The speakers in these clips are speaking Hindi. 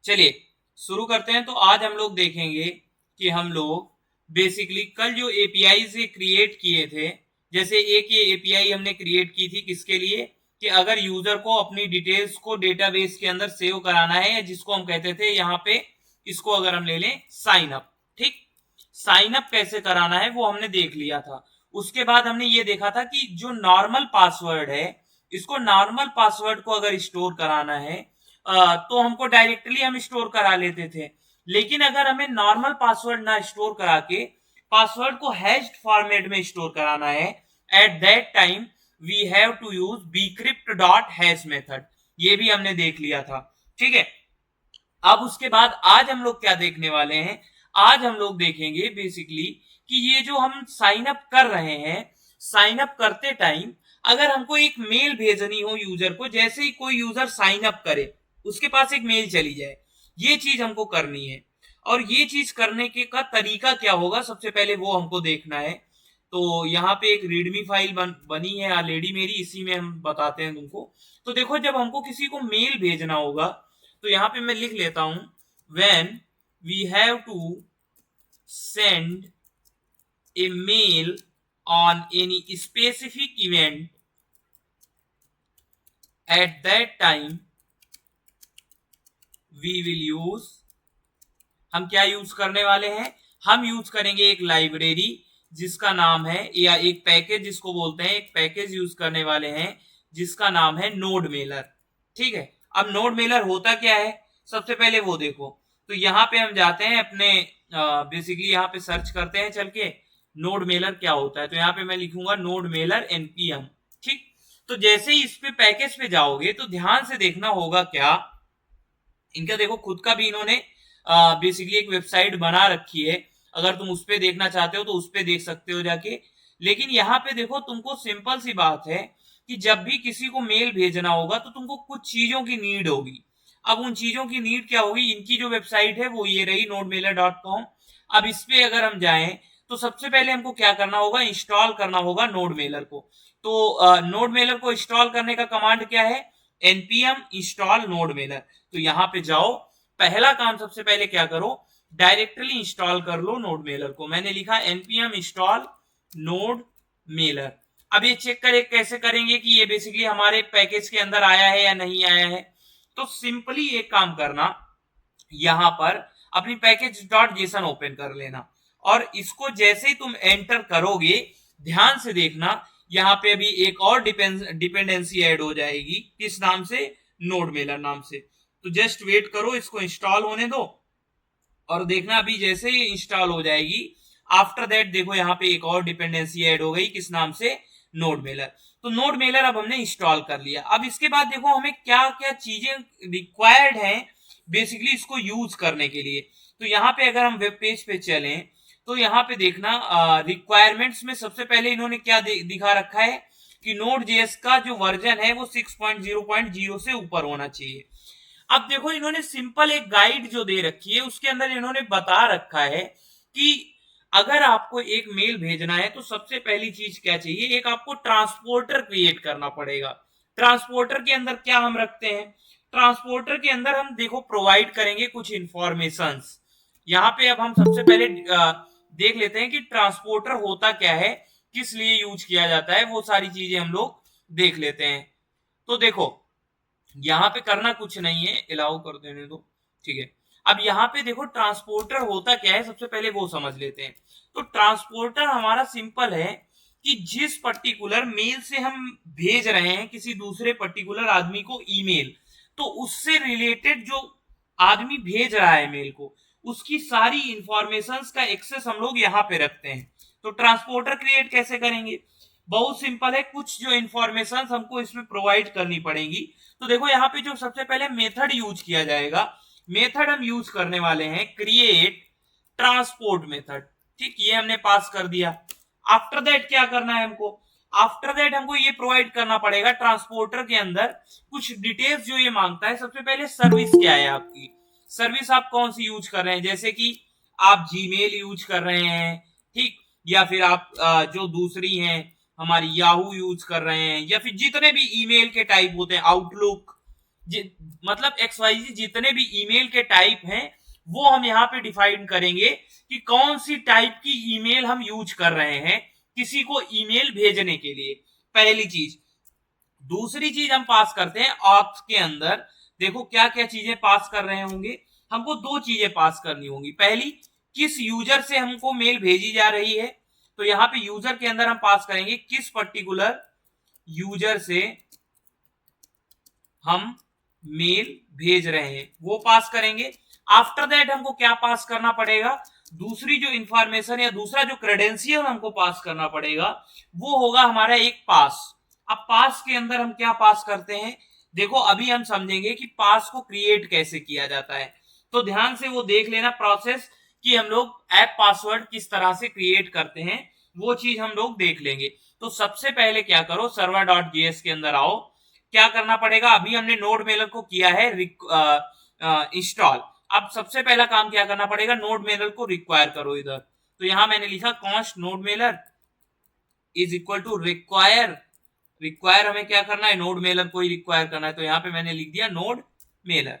चलिए शुरू करते हैं। तो आज हम लोग देखेंगे कि हम लोग बेसिकली कल जो एपीआई से क्रिएट किए थे, जैसे एक ये एपीआई हमने क्रिएट की थी किसके लिए, कि अगर यूजर को अपनी डिटेल्स को डेटाबेस के अंदर सेव कराना है, या जिसको हम कहते थे यहाँ पे, इसको अगर हम ले लें साइन अप, ठीक, साइन अप कैसे कराना है वो हमने देख लिया था। उसके बाद हमने ये देखा था कि जो नॉर्मल पासवर्ड है, इसको नॉर्मल पासवर्ड को अगर स्टोर कराना है तो हमको डायरेक्टली हम स्टोर करा लेते थे। लेकिन अगर हमें नॉर्मल पासवर्ड ना स्टोर करा के पासवर्ड को हैश्ड फॉर्मेट में स्टोर कराना है, at that time we have to use bcrypt.hash method. ये भी हमने देख लिया था, ठीक है। अब उसके बाद आज हम लोग क्या देखने वाले हैं, आज हम लोग देखेंगे बेसिकली कि ये जो हम साइन अप कर रहे हैं, साइन अप करते टाइम अगर हमको एक मेल भेजनी हो यूजर को, जैसे ही कोई यूजर साइन अप करे उसके पास एक मेल चली जाए, ये चीज हमको करनी है। और ये चीज करने के का तरीका क्या होगा, सबसे पहले वो हमको देखना है। तो यहाँ पे एक रीडमी फाइल बनी है ऑलरेडी मेरी, इसी में हम बताते हैं तुमको। तो देखो, जब हमको किसी को मेल भेजना होगा तो यहाँ पे मैं लिख लेता हूं, when we have to send a mail on any specific event, at that time we will use, हम क्या यूज करने वाले हैं, हम यूज करेंगे एक लाइब्रेरी जिसका नाम है, या एक पैकेज जिसको बोलते हैं, एक पैकेज यूज करने वाले हैं जिसका नाम है नोड मेलर, ठीक है। अब नोड मेलर होता क्या है, सबसे पहले वो देखो। तो यहाँ पे हम जाते हैं अपने बेसिकली यहाँ पे सर्च करते हैं चल के नोड मेलर क्या होता है। तो यहाँ पे मैं लिखूंगा नोड मेलर npm, ठीक। तो जैसे ही इस पे पैकेज पे जाओगे तो ध्यान से देखना होगा क्या, इनका देखो खुद का भी इन्होंने बेसिकली एक वेबसाइट बना रखी है, अगर तुम उस पे देखना चाहते हो तो उस पे देख सकते हो जाके। लेकिन यहाँ पे देखो, तुमको सिंपल सी बात है कि जब भी किसी को मेल भेजना होगा तो तुमको कुछ चीजों की नीड होगी। अब उन चीजों की नीड क्या होगी, इनकी जो वेबसाइट है वो ये रही nodemailer.com। अब इस पे अगर हम जाएं तो सबसे पहले हमको क्या करना होगा, इंस्टॉल करना होगा नोड मेलर को। तो नोड मेलर को इंस्टॉल करने का कमांड क्या है, npm install node mailer। तो यहाँ पे जाओ, पहला काम सबसे पहले क्या करो, डायरेक्टली इंस्टॉल कर लो नोड मेलर को। मैंने लिखा npm install node mailer। अब ये चेक करें कैसे करेंगे कि ये बेसिकली हमारे पैकेज के अंदर आया है या नहीं आया है। तो सिंपली एक काम करना, यहां पर अपनी पैकेज डॉट जेसन ओपन कर लेना, और इसको जैसे ही तुम एंटर करोगे, ध्यान से देखना, यहाँ पे अभी एक और डिपेंडेंसी ऐड हो जाएगी, किस नाम से, नोड मेलर नाम से। तो जस्ट वेट करो, इसको इंस्टॉल होने दो, और देखना अभी जैसे ही इंस्टॉल हो जाएगी, आफ्टर दैट देखो यहाँ पे एक और डिपेंडेंसी ऐड हो गई, किस नाम से, नोड मेलर। तो नोड मेलर अब हमने इंस्टॉल कर लिया। अब इसके बाद देखो हमें क्या क्या चीजें रिक्वायर्ड हैं बेसिकली इसको यूज करने के लिए। तो यहाँ पे अगर हम वेब पेज पे चलें तो यहाँ पे देखना रिक्वायरमेंट्स में सबसे पहले इन्होंने क्या दिखा रखा है कि नोड जेएस का जो वर्जन है वो 6.0.0 से ऊपर होना चाहिए। अब देखो, इन्होंने सिंपल एक गाइड जो दे रखी है उसके अंदर इन्होंने बता रखा है कि अगर आपको एक मेल भेजना है तो सबसे पहली चीज क्या चाहिए, एक आपको ट्रांसपोर्टर क्रिएट करना पड़ेगा। ट्रांसपोर्टर के अंदर क्या हम रखते हैं, ट्रांसपोर्टर के अंदर हम देखो प्रोवाइड करेंगे कुछ इंफॉर्मेशंस। यहाँ पे अब हम सबसे पहले देख लेते हैं कि ट्रांसपोर्टर होता क्या है, किस लिए यूज किया जाता है, वो सारी चीजें हम लोग देख लेते हैं। तो देखो, यहाँ पे करना कुछ नहीं है, अलाउ कर देने दो, ठीक है। अब यहाँ पे देखो ट्रांसपोर्टर होता क्या है, सबसे पहले वो समझ लेते हैं। तो ट्रांसपोर्टर हमारा सिंपल है कि जिस पर्टिकुलर मेल से हम भेज रहे हैं किसी दूसरे पर्टिकुलर आदमी को ईमेल, तो उससे रिलेटेड जो आदमी भेज रहा है मेल को, उसकी सारी इंफॉर्मेशंस का एक्सेस हम लोग यहाँ पे रखते हैं। तो ट्रांसपोर्टर क्रिएट कैसे करेंगे, बहुत सिंपल है, कुछ जो इंफॉर्मेशन हमको इसमें प्रोवाइड करनी पड़ेगी। तो देखो यहाँ पे जो सबसे पहले मेथड यूज किया जाएगा, मेथड हम यूज करने वाले हैं क्रिएट ट्रांसपोर्ट मेथड, ठीक, ये हमने पास कर दिया। आफ्टर दैट क्या करना है हमको, आफ्टर दैट हमको ये प्रोवाइड करना पड़ेगा ट्रांसपोर्टर के अंदर कुछ डिटेल्स जो ये मांगता है। सबसे पहले सर्विस क्या है आपकी, सर्विस आप कौन सी यूज कर रहे हैं, जैसे कि आप जीमेल यूज कर रहे हैं, ठीक, या फिर आप जो दूसरी हैं हमारी याहू यूज कर रहे हैं, या फिर जितने भी ईमेल के टाइप होते हैं, आउटलुक, मतलब XYZ जितने भी ईमेल के टाइप हैं वो हम यहाँ पे डिफाइन करेंगे कि कौन सी टाइप की ईमेल हम यूज कर रहे हैं किसी को ईमेल भेजने के लिए, पहली चीज। दूसरी चीज हम पास करते हैं ऑथ के अंदर, देखो क्या क्या चीजें पास कर रहे होंगे, हमको दो चीजें पास करनी होंगी। पहली, किस यूजर से हमको मेल भेजी जा रही है, तो यहाँ पे यूजर के अंदर हम पास करेंगे किस पर्टिकुलर यूजर से हम मेल भेज रहे हैं वो पास करेंगे। आफ्टर दैट हमको क्या पास करना पड़ेगा, दूसरी जो इंफॉर्मेशन या दूसरा जो क्रेडेंशियल हमको पास करना पड़ेगा वो होगा हमारा एक पास। अब पास के अंदर हम क्या पास करते हैं, देखो अभी हम समझेंगे कि पास को क्रिएट कैसे किया जाता है, तो ध्यान से वो देख लेना प्रोसेस कि हम लोग ऐप पासवर्ड किस तरह से क्रिएट करते हैं, वो चीज हम लोग देख लेंगे। तो सबसे पहले क्या करो, server.js के अंदर आओ, क्या करना पड़ेगा, अभी हमने नोड मेलर को किया है इंस्टॉल, अब सबसे पहला काम क्या करना पड़ेगा, नोड मेलर को रिक्वायर करो इधर। तो यहां मैंने लिखा const node mailer is equal to require, require हमें क्या करना है, नोड मेलर को ही रिक्वायर करना है, तो यहां पे मैंने लिख दिया नोड मेलर।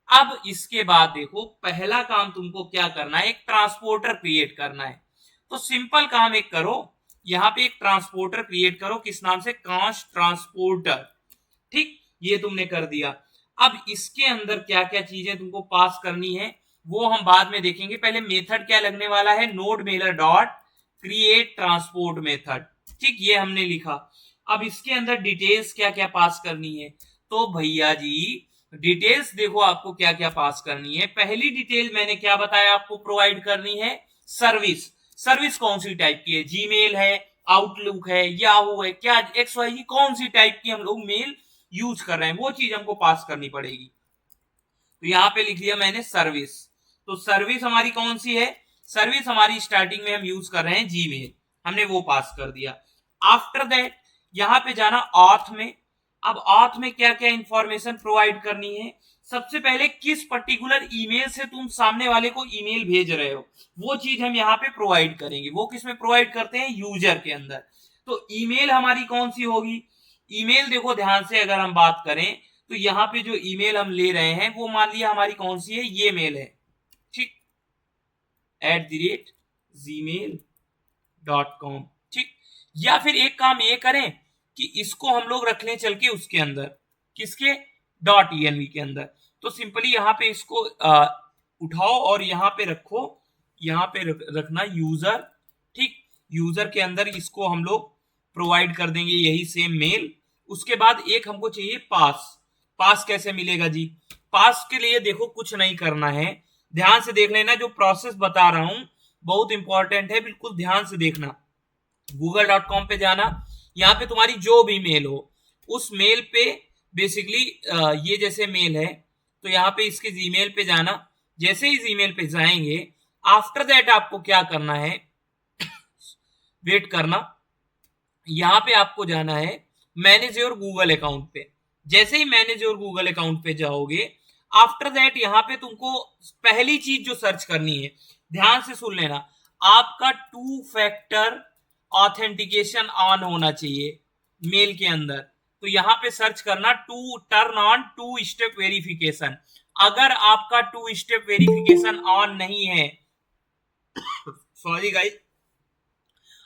अब इसके बाद देखो पहला काम तुमको क्या करना है, एक ट्रांसपोर्टर क्रिएट करना है। तो सिंपल काम एक करो, यहां पे एक ट्रांसपोर्टर क्रिएट करो, किस नाम से, कॉन्स्ट ट्रांसपोर्टर। ठीक, ये तुमने कर दिया। अब इसके अंदर क्या क्या चीजें तुमको पास करनी है वो हम बाद में देखेंगे, पहले मेथड क्या लगने वाला है, node Mailer dot create transport method. ठीक, ये हमने लिखा। अब इसके अंदर डिटेल्स क्या क्या पास करनी है, तो भैया जी डिटेल्स देखो आपको क्या क्या पास करनी है। पहली डिटेल मैंने क्या बताया आपको प्रोवाइड करनी है, सर्विस। सर्विस कौन सी टाइप की है, जीमेल है, आउटलुक है, याहू है, क्या XYZ कौन सी टाइप की हम लोग मेल यूज कर रहे हैं वो चीज हमको पास करनी पड़ेगी। तो यहां पे लिख दिया मैंने सर्विस। तो सर्विस हमारी कौन सी है, सर्विस हमारी स्टार्टिंग में हम यूज कर रहे हैं जीमेल, हमने वो पास कर दिया। आफ्टर दैट यहां पे जाना ऑथ में। अब ऑथ में क्या क्या इंफॉर्मेशन प्रोवाइड करनी है, सबसे पहले किस पर्टिकुलर ईमेल से तुम सामने वाले को ईमेल भेज रहे हो वो चीज हम यहाँ पे प्रोवाइड करेंगे। वो किस में प्रोवाइड करते हैं, यूजर के अंदर। तो ईमेल हमारी कौन सी होगी, ईमेल देखो ध्यान से अगर हम बात करें तो यहाँ पे जो ईमेल हम ले रहे हैं वो मान लिया हमारी कौन सी है, ये मेल है, ठीक, @gmail.com। ठीक, या फिर एक काम ये करें कि इसको हम लोग रख लें चल के उसके अंदर, किसके, .env के अंदर। तो सिंपली यहाँ पे इसको उठाओ और यहाँ पे रखो, यहाँ पे रखना यूजर। ठीक, यूजर के अंदर इसको हम लोग प्रोवाइड कर देंगे यही सेम मेल। उसके बाद एक हमको चाहिए पास। पास कैसे मिलेगा जी, पास के लिए देखो कुछ नहीं करना है, ध्यान से देख लेना, जो प्रोसेस बता रहा हूं बहुत इंपॉर्टेंट है, बिल्कुल ध्यान से देखना। google.com पे जाना, यहाँ पे तुम्हारी जो भी मेल हो उस मेल पे बेसिकली ये जैसे मेल है तो यहाँ पे इसके जीमेल पे जाना। जैसे ही जीमेल पे जाएंगे आफ्टर दैट आपको क्या करना है, वेट करना, यहाँ पे आपको जाना है मैनेज योर गूगल अकाउंट पे। जैसे ही मैनेज योर गूगल अकाउंट पे जाओगे आफ्टर दैट यहाँ पे तुमको पहली चीज जो सर्च करनी है, ध्यान से सुन लेना, आपका 2 फैक्टर ऑथेंटिकेशन ऑन होना चाहिए मेल के अंदर। तो यहाँ पे सर्च करना टर्न ऑन 2 स्टेप वेरिफिकेशन। अगर आपका 2 स्टेप वेरिफिकेशन ऑन नहीं है सॉरी गाइस,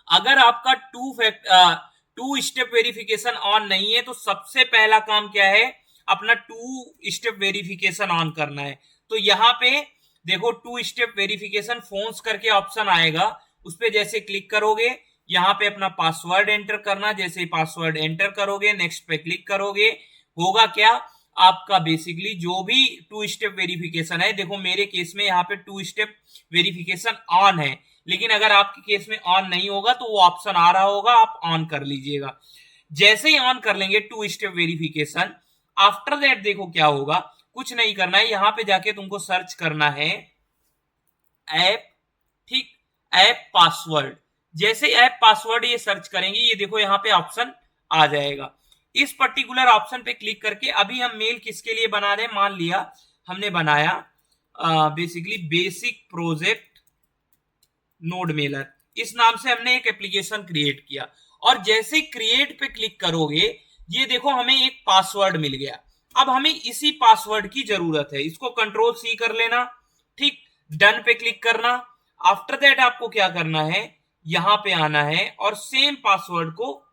अगर आपका 2 स्टेप वेरिफिकेशन ऑन नहीं है तो सबसे पहला काम क्या है, अपना 2 स्टेप वेरिफिकेशन ऑन करना है। तो यहाँ पे देखो 2 स्टेप वेरिफिकेशन फोन्स करके ऑप्शन आएगा, उस पर जैसे क्लिक करोगे यहाँ पे अपना पासवर्ड एंटर करना, जैसे पासवर्ड एंटर करोगे नेक्स्ट पे क्लिक करोगे, होगा क्या, आपका बेसिकली जो भी 2 स्टेप वेरिफिकेशन है, देखो मेरे केस में यहाँ पे 2 स्टेप वेरिफिकेशन ऑन है, लेकिन अगर आपके केस में ऑन नहीं होगा तो वो ऑप्शन आ रहा होगा, आप ऑन कर लीजिएगा। जैसे ही ऑन कर लेंगे 2 स्टेप वेरिफिकेशन, आफ्टर दैट देखो क्या होगा, कुछ नहीं करना है, यहां पे जाके तुमको सर्च करना है ऐप, ठीक, ऐप पासवर्ड। जैसे ऐप पासवर्ड ये सर्च करेंगे ये देखो यहाँ पे ऑप्शन आ जाएगा, इस पर्टिकुलर ऑप्शन पे क्लिक करके अभी हम मेल किसके लिए बना रहे हैं, मान लिया हमने बनाया basically basic project node Mailer, इस नाम से हमने एक एप्लीकेशन क्रिएट किया, और जैसे क्रिएट पे क्लिक करोगे ये देखो हमें एक पासवर्ड मिल गया। अब हमें इसी पासवर्ड की जरूरत है, इसको कंट्रोल सी कर लेना, ठीक, डन पे क्लिक करना। आफ्टर दैट आपको क्या करना है, यहां पे आना है और सेम पासवर्ड को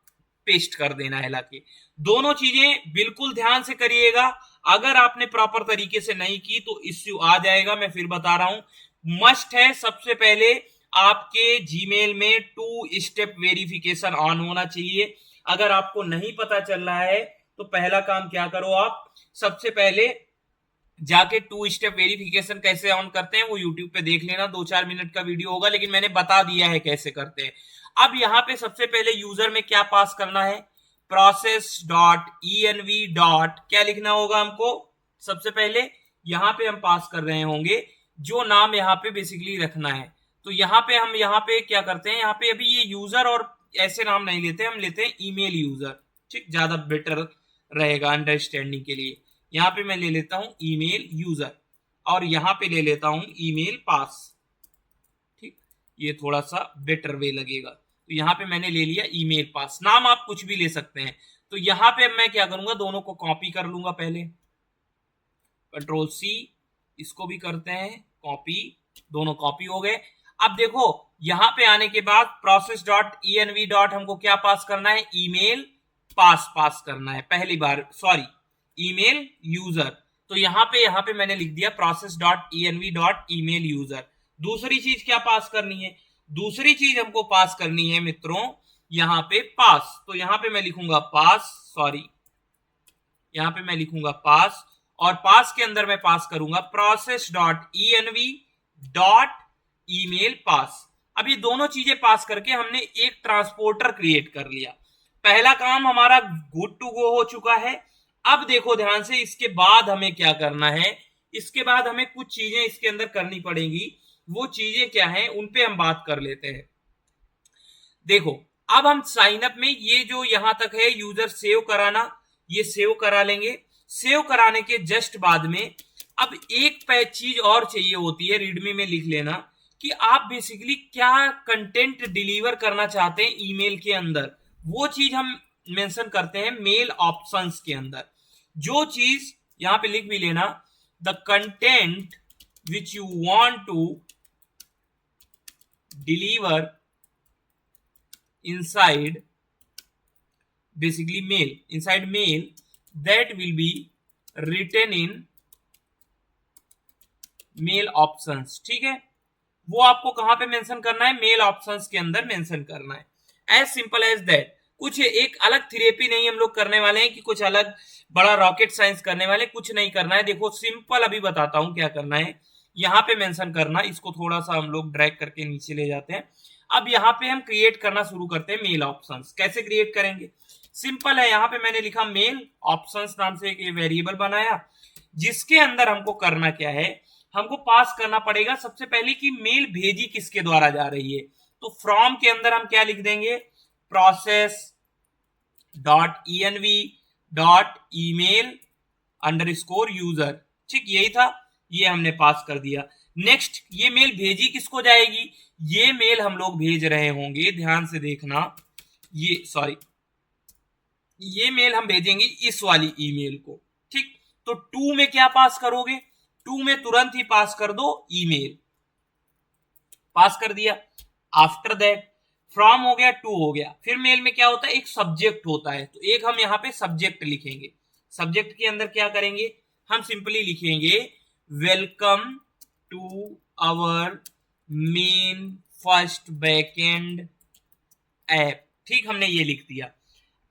पेस्ट कर देना है लाके। दोनों चीजें बिल्कुल ध्यान से करिएगा, अगर आपने प्रॉपर तरीके से नहीं की तो इश्यू आ जाएगा। मैं फिर बता रहा हूं, मस्ट है सबसे पहले आपके जीमेल में 2 स्टेप वेरिफिकेशन ऑन होना चाहिए। अगर आपको नहीं पता चल रहा है तो पहला काम क्या करो, आप सबसे पहले जाके 2 स्टेप वेरिफिकेशन कैसे ऑन करते हैं वो यूट्यूब पे देख लेना, 2-4 मिनट का वीडियो होगा, लेकिन मैंने बता दिया है कैसे करते हैं। अब यहां पे सबसे पहले यूजर में क्या पास करना है, process.env. क्या लिखना होगा हमको, सबसे पहले यहां पे हम पास कर रहे होंगे जो नाम यहां पे बेसिकली रखना है। तो यहां पे हम यहां पे क्या करते हैं, यहां पे अभी ये यूजर और ऐसे नाम नहीं लेते, हम लेते हैं ईमेल यूजर, ठीक, ज्यादा बेटर रहेगा अंडरस्टैंडिंग के लिए। यहां पे मैं ले लेता हूं ईमेल यूजर और यहां पे ले लेता हूं ईमेल पास, ठीक, ये थोड़ा सा बेटर वे लगेगा। तो यहां पे मैंने ले लिया ईमेल पास, नाम आप कुछ भी ले सकते हैं। तो यहां पे मैं क्या करूंगा, दोनों को कॉपी कर लूंगा, पहले कंट्रोल सी, इसको भी करते हैं कॉपी, दोनों कॉपी हो गए। अब देखो यहां पे आने के बाद process.env. हमको क्या पास करना है, ईमेल पास करना है, पहली बार सॉरी ईमेल यूजर। तो यहां पे मैंने लिख दिया process.env. Email user. दूसरी चीज क्या पास करनी है, दूसरी चीज हमको पास करनी है मित्रों यहां पे पास। तो यहां पे मैं लिखूंगा पास, सॉरी यहां पे मैं लिखूंगा पास, और पास के अंदर मैं पास करूंगा process.env. ईमेल पास। अब ये दोनों चीजें पास करके हमने एक ट्रांसपोर्टर क्रिएट कर लिया। पहला काम हमारा गुड टू गो हो चुका है। अब देखो ध्यान से, इसके बाद हमें क्या करना है, इसके बाद हमें कुछ चीजें इसके अंदर करनी पड़ेंगी। वो चीजें क्या हैं उन पे हम बात कर लेते हैं। देखो अब हम साइन अप में ये जो यहां तक है यूजर सेव कराना, ये सेव करा लेंगे। सेव कराने के जस्ट बाद में अब एक चीज और चाहिए होती है, रीडमी में लिख लेना कि आप बेसिकली क्या कंटेंट डिलीवर करना चाहते हैं ईमेल के अंदर। वो चीज हम मेंशन करते हैं मेल ऑप्शंस के अंदर। जो चीज यहां पे लिख भी लेना, the content which you want to deliver inside basically mail, inside mail that will be written in mail options, ठीक है। वो आपको कहां पे मेंशन करना है, मेल ऑप्शंस के अंदर मेंशन करना है, एज सिंपल एज दैट। कुछ एक अलग थेरेपी नहीं हम लोग करने वाले हैं कि कुछ अलग बड़ा रॉकेट साइंस करने वाले, कुछ नहीं करना है। देखो सिंपल अभी बताता हूं क्या करना है। यहां पे मेंशन करना, इसको थोड़ा सा हम लोग ड्रैग करके नीचे ले जाते हैं। अब यहां पे हम क्रिएट करना शुरू करते हैं मेल ऑप्शंस। कैसे क्रिएट करेंगे, सिंपल है, यहां पे मैंने लिखा मेल ऑप्शंस नाम से एक वेरिएबल बनाया, जिसके अंदर हमको करना क्या है, हमको पास करना पड़ेगा सबसे पहले कि मेल भेजी किसके द्वारा जा रही है। तो फ्रॉम के अंदर हम क्या लिख देंगे, process.env.email_user, ठीक, यही था, ये हमने पास कर दिया। नेक्स्ट, ये मेल भेजी किसको जाएगी, ये मेल हम लोग भेज रहे होंगे, ध्यान से देखना, ये सॉरी ये मेल हम भेजेंगे इस वाली ईमेल को, ठीक। तो 2 में क्या पास करोगे, 2 में तुरंत ही पास कर दो ईमेल, पास कर दिया। आफ्टर दैट फ्रॉम हो गया, 2 हो गया। फिर मेल में क्या होता है, एक सब्जेक्ट होता है, तो एक हम यहां पे सब्जेक्ट लिखेंगे। सब्जेक्ट के अंदर क्या करेंगे, हम सिंपली लिखेंगे welcome to our main first backend app, ठीक, हमने ये लिख दिया।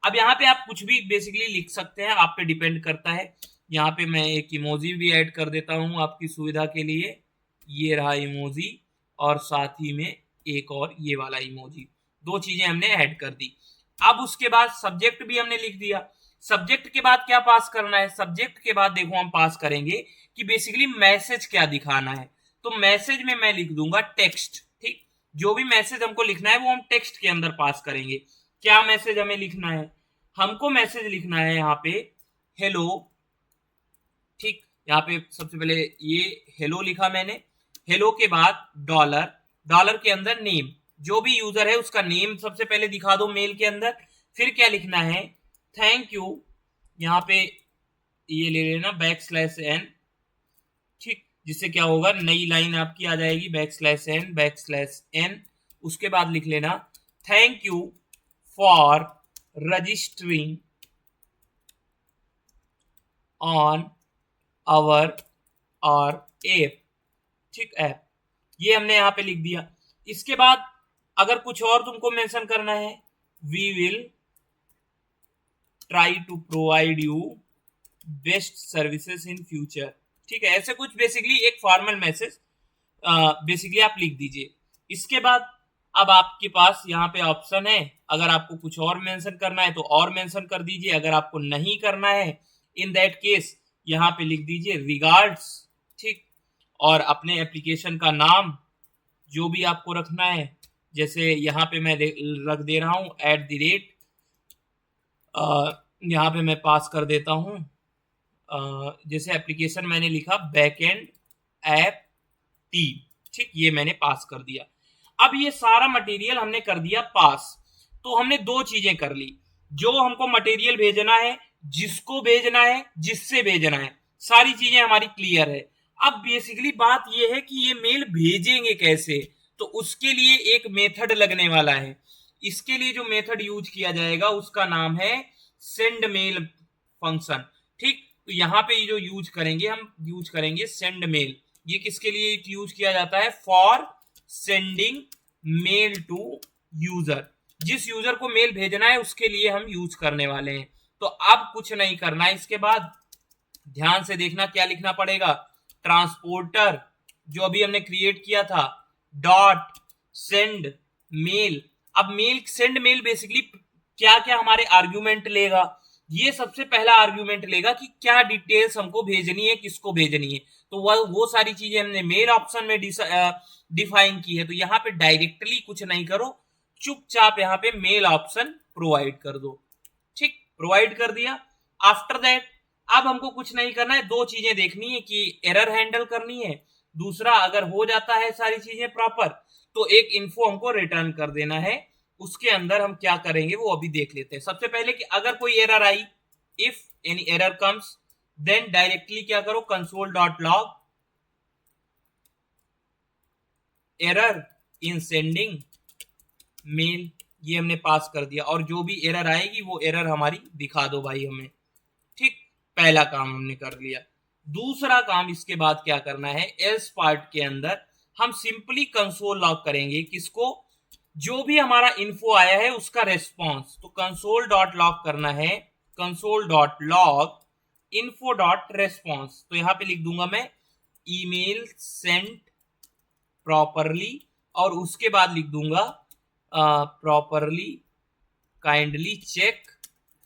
अब यहाँ पे आप कुछ भी बेसिकली लिख सकते हैं, आप पे डिपेंड करता है। यहाँ पे मैं एक इमोजी भी ऐड कर देता हूँ आपकी सुविधा के लिए, ये रहा इमोजी, और साथ ही में एक और ये वाला इमोजी, 2 चीजें हमने ऐड कर दी। अब उसके बाद सब्जेक्ट भी हमने लिख दिया। सब्जेक्ट के बाद क्या पास करना है, सब्जेक्ट के बाद देखो हम पास करेंगे कि बेसिकली मैसेज क्या दिखाना है। तो मैसेज में मैं लिख दूंगा टेक्स्ट, ठीक, जो भी मैसेज हमको लिखना है वो हम टेक्स्ट के अंदर पास करेंगे। क्या मैसेज हमें लिखना है, हमको मैसेज लिखना है यहाँ पे हेलो, ठीक, यहाँ पे सबसे पहले ये हेलो लिखा मैंने। हेलो के बाद डॉलर, डॉलर के अंदर नेम, जो भी यूजर है उसका नेम सबसे पहले दिखा दो मेल के अंदर। फिर क्या लिखना है, थैंक यू, यहाँ पे ये ले लेना \n, ठीक, जिससे क्या होगा, नई लाइन आपकी आ जाएगी \n। उसके बाद लिख लेना thank you for registering on our app, ठीक, ऐप, ये हमने यहाँ पे लिख दिया। इसके बाद अगर कुछ और तुमको मेंशन करना है, we will try to provide you best services in future, ठीक है, ऐसे कुछ बेसिकली एक फॉर्मल मैसेज बेसिकली आप लिख दीजिए। इसके बाद अब आपके पास यहाँ पे ऑप्शन है, अगर आपको कुछ और मेंशन करना है तो और मेंशन कर दीजिए, अगर आपको नहीं करना है इन दैट केस यहाँ पे लिख दीजिए रिगार्ड्स, ठीक, और अपने एप्लीकेशन का नाम जो भी आपको रखना है, जैसे यहाँ पे मैं रख दे रहा हूँ @ यहाँ पे मैं पास कर देता हूँ, जैसे एप्लीकेशन मैंने लिखा बैकएंड ऐप टीम, ठीक, ये मैंने पास कर दिया। अब ये सारा मटेरियल हमने कर दिया पास, तो हमने दो चीजें कर ली, जो हमको मटेरियल भेजना है, जिसको भेजना है, जिससे भेजना है, सारी चीजें हमारी क्लियर है। अब बेसिकली बात ये है कि ये मेल भेजेंगे कैसे, तो उसके लिए एक मेथड लगने वाला है। इसके लिए जो मेथड यूज किया जाएगा उसका नाम है सेंड मेल फंक्शन, ठीक, तो यहाँ पे ये जो यूज करेंगे, हम यूज करेंगे सेंड मेल। ये किसके लिए यूज किया जाता है, for sending mail to user, जिस यूजर को मेल भेजना है उसके लिए हम यूज करने वाले हैं। तो अब कुछ नहीं करना है, इसके बाद ध्यान से देखना क्या लिखना पड़ेगा, ट्रांसपोर्टर जो अभी हमने क्रिएट किया था डॉट सेंड मेल। अब मेल सेंड मेल बेसिकली क्या क्या हमारे आर्ग्यूमेंट लेगा, ये सबसे पहला आर्ग्यूमेंट लेगा कि क्या डिटेल्स हमको भेजनी है, किसको भेजनी है, तो वो सारी चीजें हमने मेल ऑप्शन में डिफाइन की है। तो यहाँ पे डायरेक्टली कुछ नहीं करो, चुपचाप यहाँ पे मेल ऑप्शन प्रोवाइड कर दो, ठीक, प्रोवाइड कर दिया। आफ्टर दैट अब हमको कुछ नहीं करना है, दो चीजें देखनी है कि एरर हैंडल करनी है, दूसरा अगर हो जाता है सारी चीजें प्रॉपर तो एक इन्फो हमको रिटर्न कर देना है। उसके अंदर हम क्या करेंगे वो अभी देख लेते हैं। सबसे पहले कि अगर कोई एरर आई, if any error comes, then directly क्या करो, console.log error in sending mail, ये हमने पास कर दिया, और जो भी एरर आएगी वो एरर हमारी दिखा दो भाई हमें, ठीक, पहला काम हमने कर लिया। दूसरा काम इसके बाद क्या करना है, एल्स पार्ट के अंदर हम सिंपली कंसोल लॉग करेंगे, किसको, जो भी हमारा इन्फो आया है उसका रेस्पॉन्स। तो console.log करना है console.log info.response, तो यहां पे लिख दूंगा मैं ईमेल सेंट प्रॉपरली, और उसके बाद लिख दूंगा प्रॉपरली काइंडली चेक,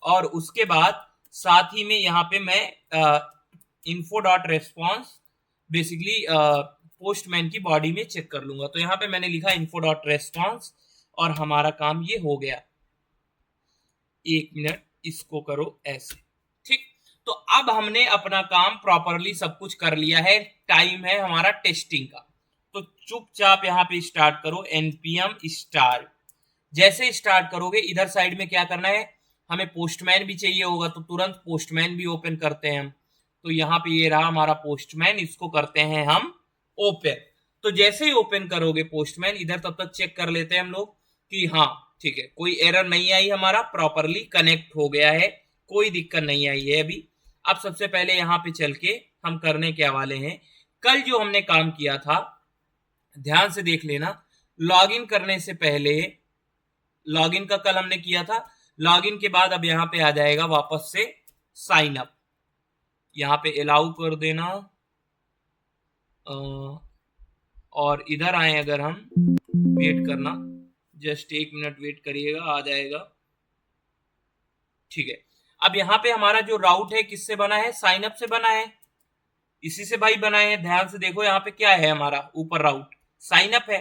और उसके बाद साथ ही में यहाँ पे मैं info.response बेसिकली पोस्टमैन की बॉडी में चेक कर लूंगा। तो यहाँ पे मैंने लिखा info.response और हमारा काम ये हो गया। एक मिनट, इसको करो ऐसे, ठीक, तो अब हमने अपना काम प्रॉपरली सब कुछ कर लिया है, टाइम है हमारा टेस्टिंग का। तो चुपचाप यहाँ पे स्टार्ट करो npm स्टार्ट। जैसे स्टार्ट करोगे इधर साइड में क्या करना है, हमें पोस्टमैन भी चाहिए होगा, तो तुरंत पोस्टमैन भी ओपन करते हैं हम। तो यहाँ पे ये रहा हमारा पोस्टमैन, इसको करते हैं हम ओपन। तो जैसे ही ओपन करोगे पोस्टमैन, इधर तब तक चेक कर लेते हैं हम लोग कि हाँ ठीक है, कोई एरर नहीं आई, हमारा प्रॉपरली कनेक्ट हो गया है, कोई दिक्कत नहीं आई है अभी। अब सबसे पहले यहाँ पे चल के हम करने क्या वाले हैं, कल जो हमने काम किया था ध्यान से देख लेना। लॉगिन करने से पहले, लॉगिन का कल हमने किया था, लॉगिन के बाद अब यहाँ पे आ जाएगा वापस से साइन अप, यहाँ पे अलाउ कर देना, और इधर आए अगर हम, वेट करना, जस्ट 1 मिनट वेट करिएगा, आ जाएगा, ठीक है। अब यहाँ पे हमारा जो राउट है किससे बना है, साइन अप से बना है, इसी से भाई बना है। ध्यान से देखो यहाँ पे क्या है, हमारा ऊपर राउट साइन अप है।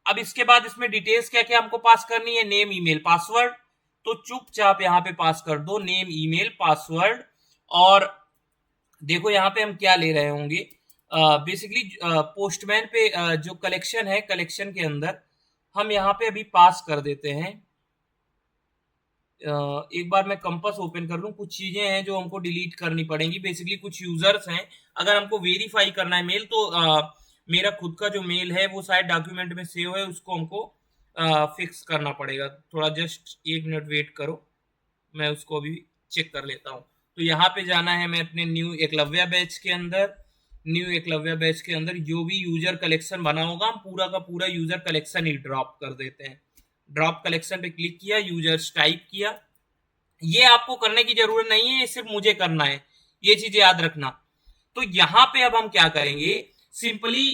अब इसके बाद इसमें डिटेल्स क्या क्या हमको पास करनी है, नेम ईमेल पासवर्ड, तो चुपचाप यहाँ पे पास कर दो नेम ईमेल पासवर्ड। और देखो यहाँ पे हम क्या ले रहे होंगे, बेसिकली पोस्टमैन पे जो कलेक्शन है, कलेक्शन के अंदर हम यहाँ पे अभी पास कर देते हैं एक बार मैं कंपास ओपन कर लूं, कुछ चीजें हैं जो हमको डिलीट करनी पड़ेंगी। बेसिकली कुछ यूजर्स हैं, अगर हमको वेरीफाई करना है मेल तो मेरा खुद का जो मेल है वो शायद डॉक्यूमेंट में सेव है, उसको हमको फिक्स करना पड़ेगा। थोड़ा जस्ट 1 मिनट वेट करो, मैं उसको अभी चेक कर लेता हूँ। तो यहाँ पे जाना है मैं अपने न्यू एकलव्य बैच के अंदर। न्यू एकलव्य बैच के अंदर जो भी यूजर कलेक्शन बना होगा हम पूरा का पूरा यूजर कलेक्शन ही ड्रॉप कर देते हैं। ड्रॉप कलेक्शन पे क्लिक किया, यूजर्स टाइप किया। ये आपको करने की जरूरत नहीं है, ये सिर्फ मुझे करना है, ये चीज याद रखना। तो यहाँ पे अब हम क्या करेंगे, सिंपली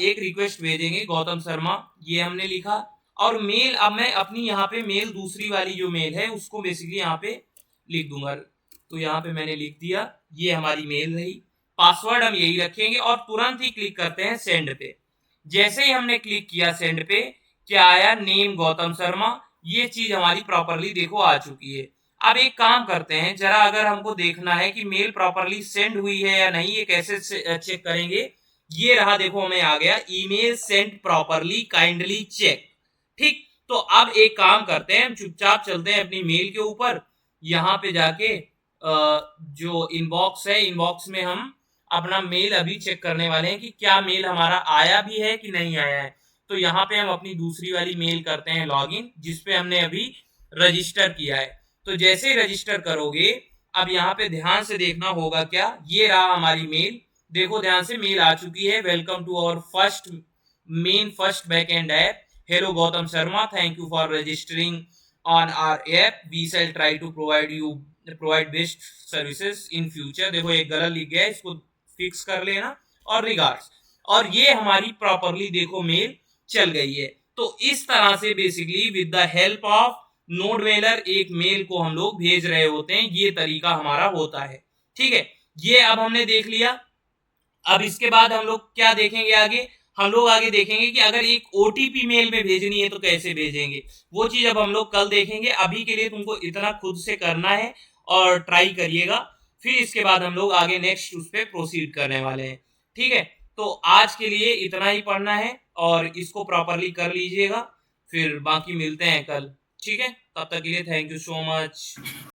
एक रिक्वेस्ट भेजेंगे गौतम शर्मा, ये हमने लिखा। और मेल अब मैं अपनी यहाँ पे मेल दूसरी वाली जो मेल है उसको बेसिकली यहाँ पे लिख दूंगा। तो यहाँ पे मैंने लिख दिया, ये हमारी मेल रही। पासवर्ड हम यही रखेंगे और तुरंत ही क्लिक करते हैं सेंड पे। जैसे ही हमने क्लिक किया सेंड पे, क्या आया, नेम गौतम शर्मा। ये चीज हमारी प्रॉपरली देखो आ चुकी है। अब एक काम करते हैं, जरा अगर हमको देखना है कि मेल प्रॉपरली सेंड हुई है या नहीं, ये कैसे चेक करेंगे। ये रहा, देखो हमें आ गया, email send properly, kindly check. ठीक, तो अब एक काम करते हैं, हम चुपचाप चलते हैं अपनी मेल के ऊपर। यहाँ पे जाके जो इनबॉक्स है, इनबॉक्स में हम अपना मेल अभी चेक करने वाले हैं कि क्या मेल हमारा आया भी है कि नहीं आया है। तो यहाँ पे हम अपनी दूसरी वाली मेल करते हैं लॉगिन, जिसपे हमने अभी रजिस्टर किया है। तो जैसे रजिस्टर करोगे, अब यहाँ पे ध्यान से देखना होगा, क्या ये रहा हमारी मेल। देखो ध्यान से, मेल आ चुकी है, welcome to our first backend app. Hello Gautam Sharma, thank you for registering on our app, we shall try to provide best services in future. देखो एक गलत लिख गया है, इसको फिक्स कर लेना। और रिगार्ड्स, और ये हमारी प्रॉपरली देखो मेल चल गई है। तो इस तरह से basically with the help of नोडवेलर एक मेल को हम लोग भेज रहे होते हैं, ये तरीका हमारा होता है। ठीक है, ये अब हमने देख लिया। अब इसके बाद हम लोग क्या देखेंगे आगे, हम लोग आगे देखेंगे कि अगर एक ओटीपी मेल में भेजनी है तो कैसे भेजेंगे, वो चीज अब हम लोग कल देखेंगे। अभी के लिए तुमको इतना खुद से करना है और ट्राई करिएगा, फिर इसके बाद हम लोग आगे नेक्स्ट उस पर प्रोसीड करने वाले हैं। ठीक है, तो आज के लिए इतना ही पढ़ना है और इसको प्रॉपरली कर लीजिएगा, फिर बाकी मिलते हैं कल। ठीक है, तब तक के लिए थैंक यू सो मच।